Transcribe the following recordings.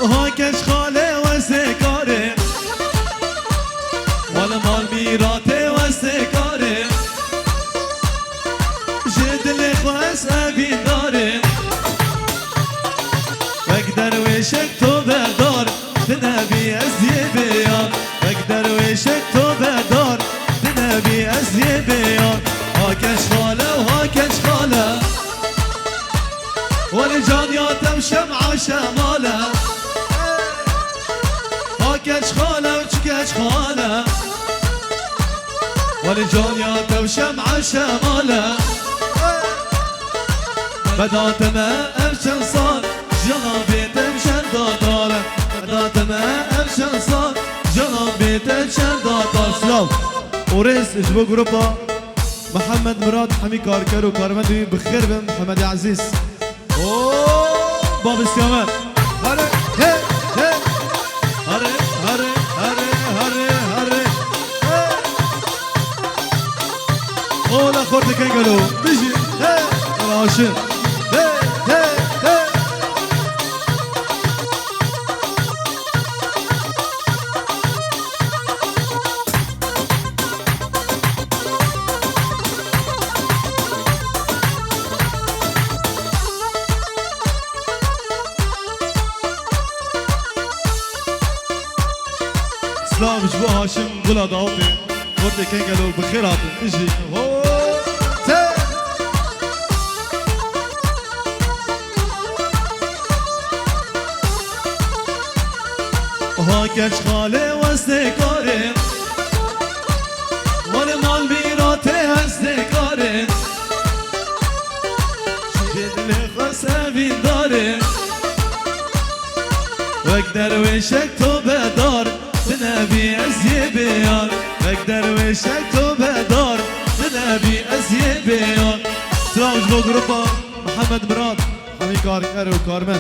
هاكش خاله وسكاره ولا مال ميراته وسكاره جدل خواس أبي داره بقدر وشك تو بدار تنبي أزي بيار بقدر وشك تو بدار تنبي أزي بيار هاكش خاله وهاكش خاله والجان ياتم شمعة شماله هاكش خاله وشكش خاله والجان ياتم شمعة شماله بدات ما أمشن صار جنابي تمشن داداله بدات ما أمشن صار جنابي تمشن داداله سلام ورئيس اجبو جروبا محمد مراد حمي كاركر وكارمدوي بخير بن محمد عزيز باب السيامات هري هي هي هري هري هري هري هري اولا خورتي كان قالوا بيجي هي العاشر هي هي هي سلام جبو هاشم بلا ضاوطي خورتي كان قالوا بخير عطي اجي هاكش خاله واستكاره والمال ميراته استكاره جدل خاصة بين داره واقدر وشك تو بدار تنبي أزي بيار واقدر وشك تو بدار تنبي أزي بيار سلام جبو جروبا محمد مراد حمي كاركر وكارمن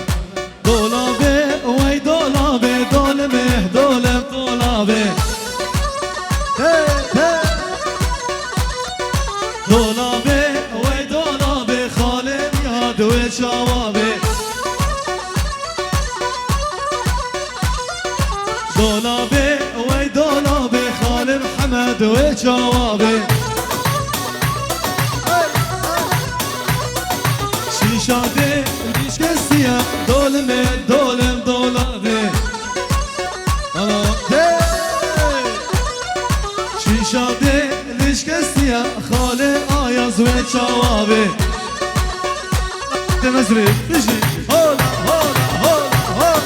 دولابه وای دولابه دولمه دولم دولابه دولابه وای دولابه خالم یاد و شوابه دولابه وای دولابه خالم حمد و شوابه شیشاده ریش کسیه دولمه دولم دولابه شیشاده ریش کسیه خاله آیاز و چوابه تمزری بشی هولا هولا هولا هولا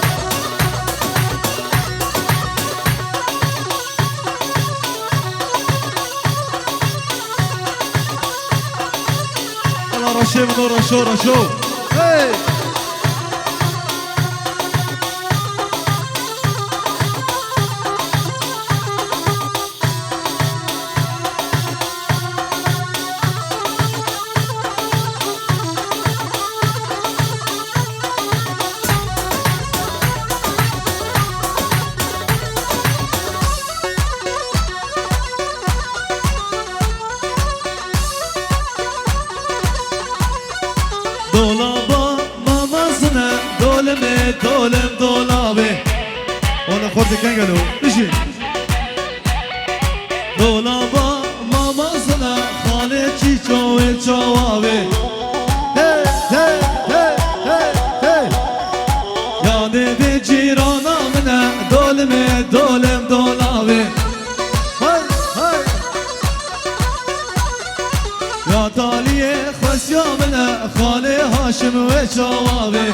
الله رشي من رشو رشو هي دولابا مامازنا دولمه دولم دولابه وانا خورتي كان قالوا اجي دولابا مامازنا خالي تشيشو الشوابه هي هي هي هي هي يا دي جيرانا منا دولمه دولم دولابه هاي هاي يا طاليه خس يا منا خالي هاشم وشوابه